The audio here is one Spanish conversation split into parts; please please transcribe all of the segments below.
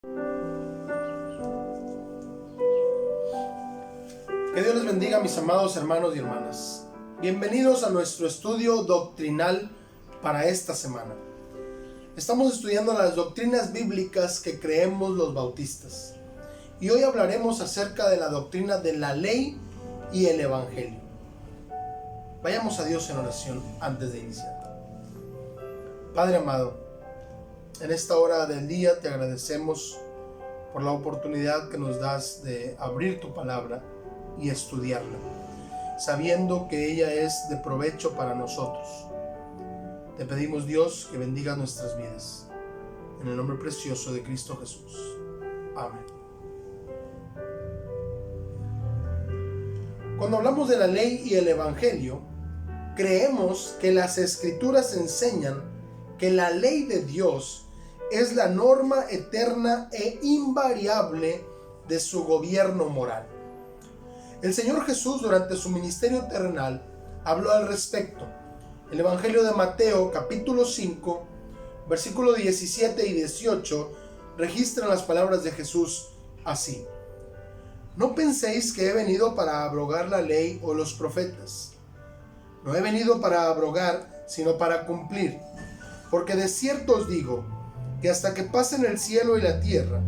Que Dios les bendiga, mis amados hermanos y hermanas. Bienvenidos a nuestro estudio doctrinal para esta semana. Estamos estudiando las doctrinas bíblicas que creemos los bautistas. Y hoy hablaremos acerca de la doctrina de la ley y el evangelio. Vayamos a Dios en oración antes de iniciar. Padre amado, en esta hora del día te agradecemos por la oportunidad que nos das de abrir tu palabra y estudiarla, sabiendo que ella es de provecho para nosotros. Te pedimos, Dios, que bendiga nuestras vidas. En el nombre precioso de Cristo Jesús. Amén. Cuando hablamos de la ley y el evangelio, creemos que las escrituras enseñan que la ley de Dios es la norma eterna e invariable de su gobierno moral. El Señor Jesús, durante su ministerio terrenal, habló al respecto. El Evangelio de Mateo, capítulo 5, versículos 17 y 18, registran las palabras de Jesús así: No penséis que he venido para abrogar la ley o los profetas. No he venido para abrogar, sino para cumplir. Porque de cierto os digo, que hasta que pasen el cielo y la tierra,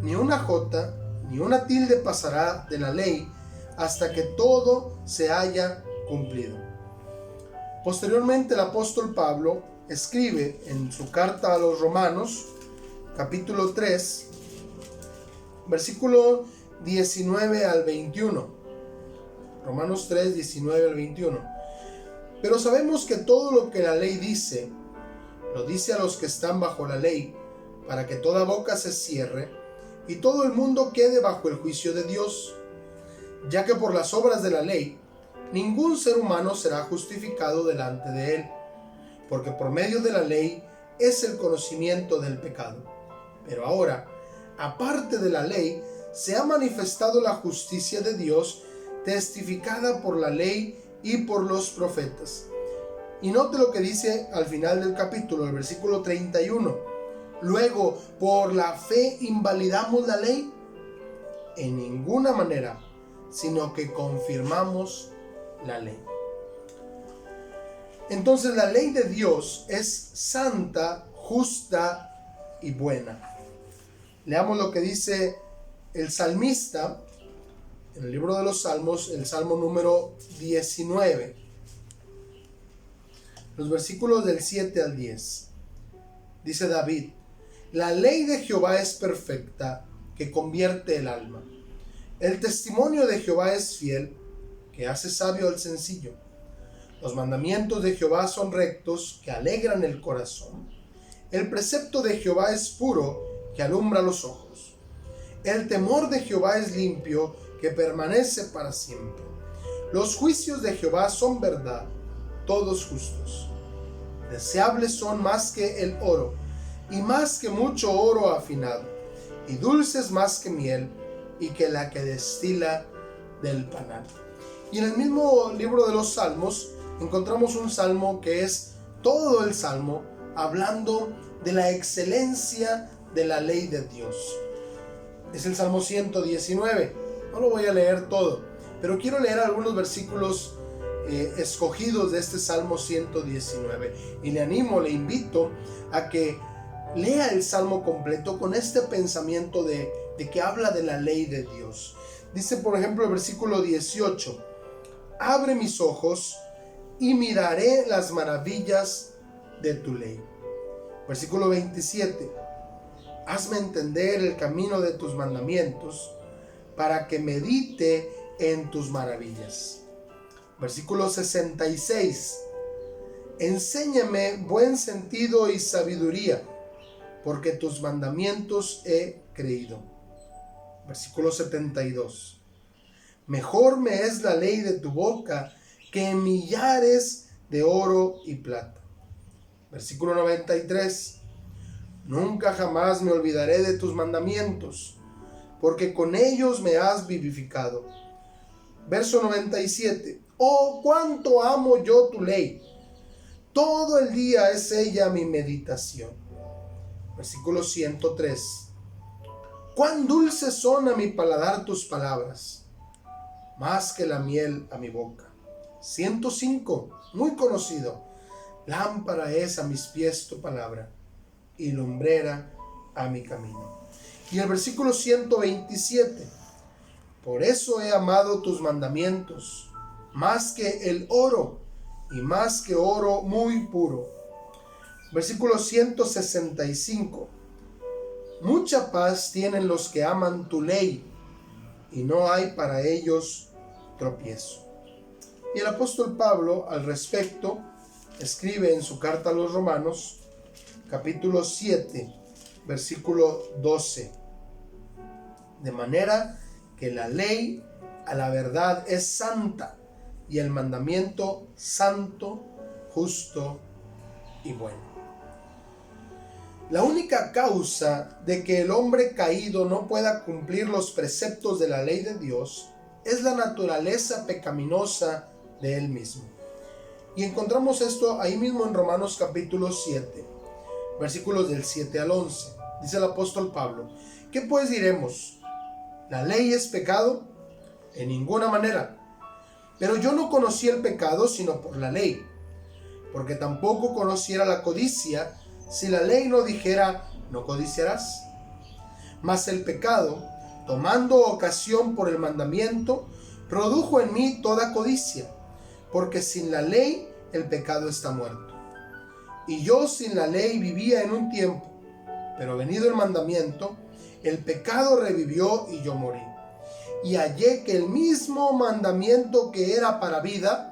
ni una jota, ni una tilde pasará de la ley, hasta que todo se haya cumplido. Posteriormente, el apóstol Pablo escribe en su carta a los Romanos, capítulo 3, versículo 19 al 21. Romanos 3, 19 al 21. Pero sabemos que todo lo que la ley dice, lo dice a los que están bajo la ley, para que toda boca se cierre y todo el mundo quede bajo el juicio de Dios. Ya que por las obras de la ley, ningún ser humano será justificado delante de él, porque por medio de la ley es el conocimiento del pecado. Pero ahora, aparte de la ley, se ha manifestado la justicia de Dios, testificada por la ley y por los profetas. Y note lo que dice al final del capítulo, el versículo 31. Luego, ¿por la fe invalidamos la ley? En ninguna manera, sino que confirmamos la ley. Entonces la ley de Dios es santa, justa y buena. Leamos lo que dice el salmista en el libro de los Salmos, el Salmo número 19, los versículos del 7 al 10. Dice David: La ley de Jehová es perfecta, que convierte el alma. El testimonio de Jehová es fiel, que hace sabio al sencillo. Los mandamientos de Jehová son rectos, que alegran el corazón. El precepto de Jehová es puro, que alumbra los ojos. El temor de Jehová es limpio, que permanece para siempre. Los juicios de Jehová son verdad, todos justos. Deseables son más que el oro, y más que mucho oro afinado, y dulces más que miel, y que la que destila del panal. Y en el mismo libro de los Salmos encontramos un salmo que es todo el salmo hablando de la excelencia de la ley de Dios. Es el Salmo 119. No lo voy a leer todo, pero quiero leer algunos versículos escogidos de este Salmo 119. Y le animo, le invito a que lea el salmo completo con este pensamiento de que habla de la ley de Dios. Dice, por ejemplo, el versículo 18: Abre mis ojos y miraré las maravillas de tu ley. Versículo 27: Hazme entender el camino de tus mandamientos, para que medite en tus maravillas. Versículo 66: Enséñame buen sentido y sabiduría, porque tus mandamientos he creído. Versículo 72: Mejor me es la ley de tu boca que millares de oro y plata. Versículo 93: Nunca jamás me olvidaré de tus mandamientos, porque con ellos me has vivificado. Verso 97: Oh, cuánto amo yo tu ley, todo el día es ella mi meditación. Versículo 103: Cuán dulces son a mi paladar tus palabras, más que la miel a mi boca. 105, muy conocido. Lámpara es a mis pies tu palabra y lumbrera a mi camino. Y el versículo 127. Por eso he amado tus mandamientos, más que el oro y más que oro muy puro. Versículo 165. Mucha paz tienen los que aman tu ley, y no hay para ellos tropiezo. Y el apóstol Pablo al respecto escribe en su carta a los Romanos, capítulo 7, versículo 12. De manera que la ley a la verdad es santa, y el mandamiento santo, justo y bueno. La única causa de que el hombre caído no pueda cumplir los preceptos de la ley de Dios es la naturaleza pecaminosa de él mismo. Y encontramos esto ahí mismo en Romanos capítulo 7, versículos del 7 al 11. Dice el apóstol Pablo: ¿qué pues diremos? ¿La ley es pecado? En ninguna manera. Pero yo no conocí el pecado sino por la ley, porque tampoco conociera la codicia si la ley no dijera: no codiciarás. Mas el pecado, tomando ocasión por el mandamiento, produjo en mí toda codicia, porque sin la ley el pecado está muerto. Y yo sin la ley vivía en un tiempo, pero venido el mandamiento, el pecado revivió y yo morí. Y hallé que el mismo mandamiento que era para vida,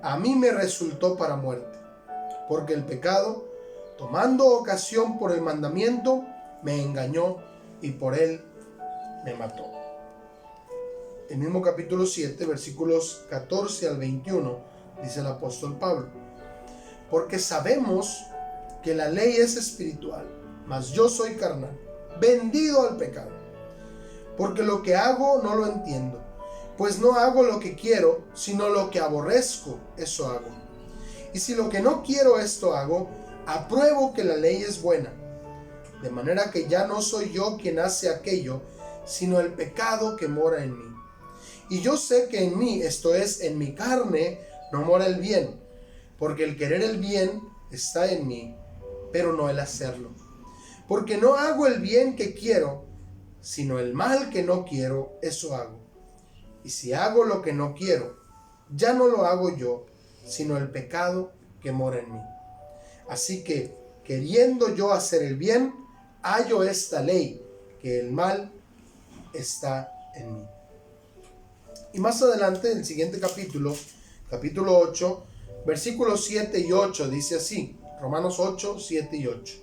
a mí me resultó para muerte, porque el pecado, tomando ocasión por el mandamiento, me engañó y por él me mató. El mismo capítulo 7, versículos 14 al 21, dice el apóstol Pablo: porque sabemos que la ley es espiritual, mas yo soy carnal, vendido al pecado. Porque lo que hago no lo entiendo, pues no hago lo que quiero, sino lo que aborrezco, eso hago. Y si lo que no quiero esto hago, apruebo que la ley es buena. De manera que ya no soy yo quien hace aquello, sino el pecado que mora en mí. Y yo sé que en mí, esto es, en mi carne, no mora el bien, porque el querer el bien está en mí, pero no el hacerlo. Porque no hago el bien que quiero, sino el mal que no quiero, eso hago. Y si hago lo que no quiero, ya no lo hago yo, sino el pecado que mora en mí. Así que, queriendo yo hacer el bien, hallo esta ley, que el mal está en mí. Y más adelante, en el siguiente capítulo 8, versículos 7 y 8, dice así, Romanos 8, 7 y 8.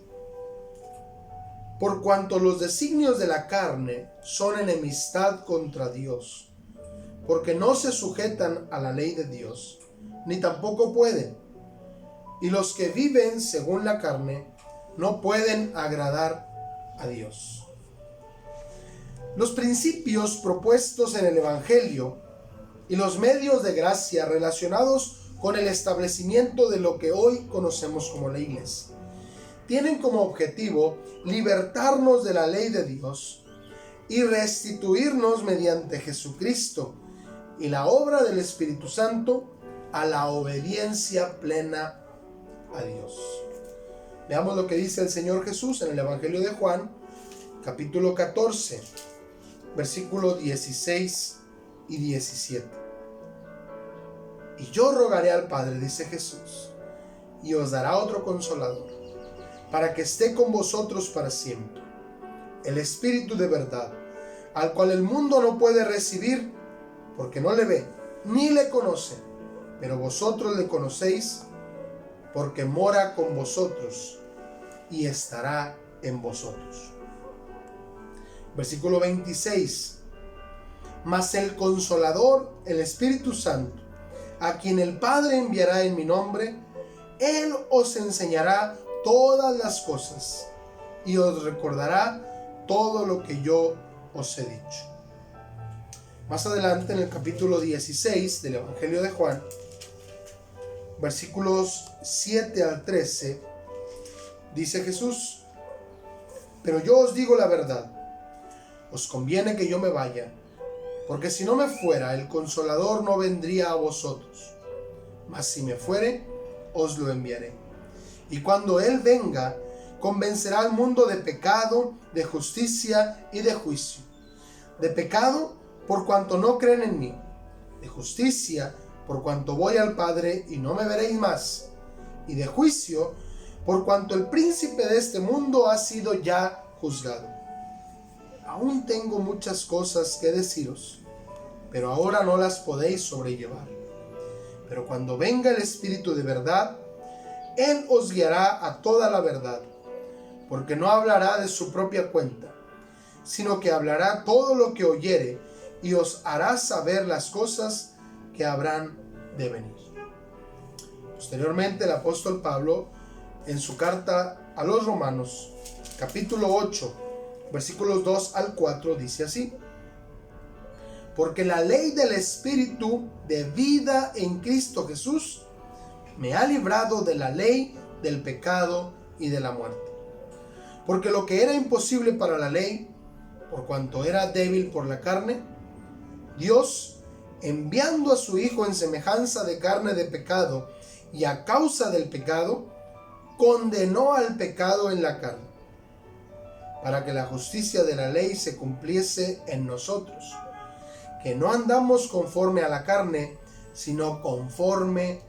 Por cuanto los designios de la carne son enemistad contra Dios, porque no se sujetan a la ley de Dios, ni tampoco pueden. Y los que viven según la carne no pueden agradar a Dios. Los principios propuestos en el Evangelio y los medios de gracia relacionados con el establecimiento de lo que hoy conocemos como la Iglesia tienen como objetivo libertarnos de la ley de Dios y restituirnos mediante Jesucristo y la obra del Espíritu Santo a la obediencia plena a Dios. Veamos lo que dice el Señor Jesús en el Evangelio de Juan, capítulo 14, versículos 16 y 17. Y yo rogaré al Padre, dice Jesús, y os dará otro consolador, para que esté con vosotros para siempre, el Espíritu de verdad, al cual el mundo no puede recibir, porque no le ve, ni le conoce, pero vosotros le conocéis, porque mora con vosotros y estará en vosotros. Versículo 26. Mas el Consolador, el Espíritu Santo, a quien el Padre enviará en mi nombre, Él os enseñará todas las cosas y os recordará todo lo que yo os he dicho. Más adelante, en el capítulo 16 del Evangelio de Juan, versículos 7 al 13, dice Jesús: pero yo os digo la verdad, os conviene que yo me vaya, porque si no me fuera, el Consolador no vendría a vosotros. Mas si me fuere, os lo enviaré. Y cuando Él venga, convencerá al mundo de pecado, de justicia y de juicio. De pecado, por cuanto no creen en mí. De justicia, por cuanto voy al Padre y no me veréis más. Y de juicio, por cuanto el príncipe de este mundo ha sido ya juzgado. Aún tengo muchas cosas que deciros, pero ahora no las podéis sobrellevar. Pero cuando venga el Espíritu de verdad, Él os guiará a toda la verdad, porque no hablará de su propia cuenta, sino que hablará todo lo que oyere y os hará saber las cosas que habrán de venir. Posteriormente, el apóstol Pablo, en su carta a los Romanos, capítulo 8, versículos 2 al 4, dice así: porque la ley del Espíritu de vida en Cristo Jesús me ha librado de la ley del pecado y de la muerte. Porque lo que era imposible para la ley, por cuanto era débil por la carne, Dios, enviando a su Hijo en semejanza de carne de pecado, y a causa del pecado, condenó al pecado en la carne, para que la justicia de la ley se cumpliese en nosotros, que no andamos conforme a la carne, sino conforme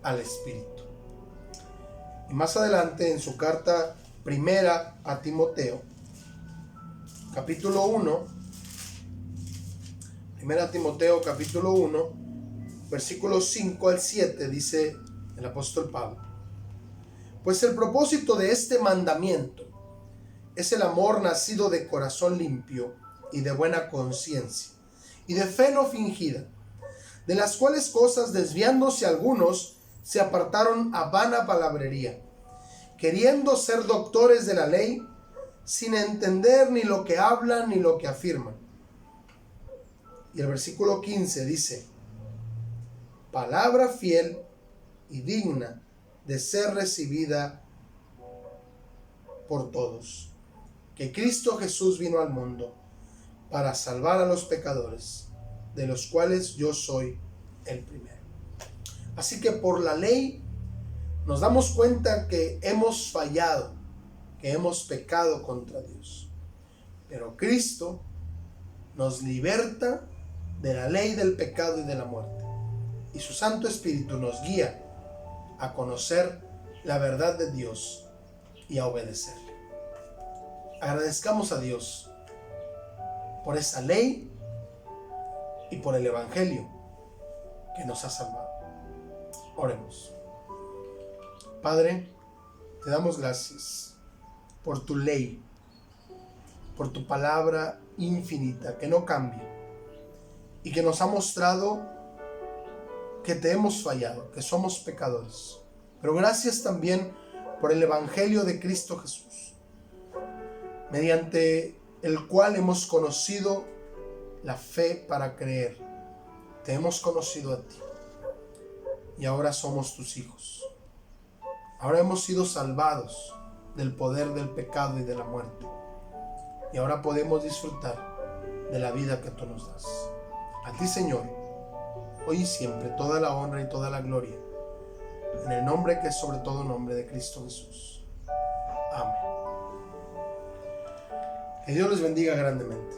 al Espíritu. Y más adelante, en su carta primera a Timoteo, capítulo 1, primera Timoteo capítulo 1, versículos 5 al 7, dice el apóstol Pablo: pues el propósito de este mandamiento es el amor nacido de corazón limpio y de buena conciencia, y de fe no fingida, de las cuales cosas desviándose algunos se apartaron a vana palabrería, queriendo ser doctores de la ley, sin entender ni lo que hablan ni lo que afirman. Y el versículo 15 dice: palabra fiel y digna de ser recibida por todos, que Cristo Jesús vino al mundo para salvar a los pecadores, de los cuales yo soy el primero. Así que por la ley nos damos cuenta que hemos fallado, que hemos pecado contra Dios. Pero Cristo nos liberta de la ley del pecado y de la muerte. Y su Santo Espíritu nos guía a conocer la verdad de Dios y a obedecerle. Agradezcamos a Dios por esa ley y por el Evangelio que nos ha salvado. Oremos. Padre, te damos gracias por tu ley, por tu palabra infinita que no cambia y que nos ha mostrado que te hemos fallado, que somos pecadores. Pero gracias también por el Evangelio de Cristo Jesús, mediante el cual hemos conocido la fe para creer. Te hemos conocido a ti y ahora somos tus hijos. Ahora hemos sido salvados del poder del pecado y de la muerte, y ahora podemos disfrutar de la vida que tú nos das. A ti, Señor, hoy y siempre, toda la honra y toda la gloria, en el nombre que es sobre todo nombre de Cristo Jesús. Amén. Que Dios les bendiga grandemente.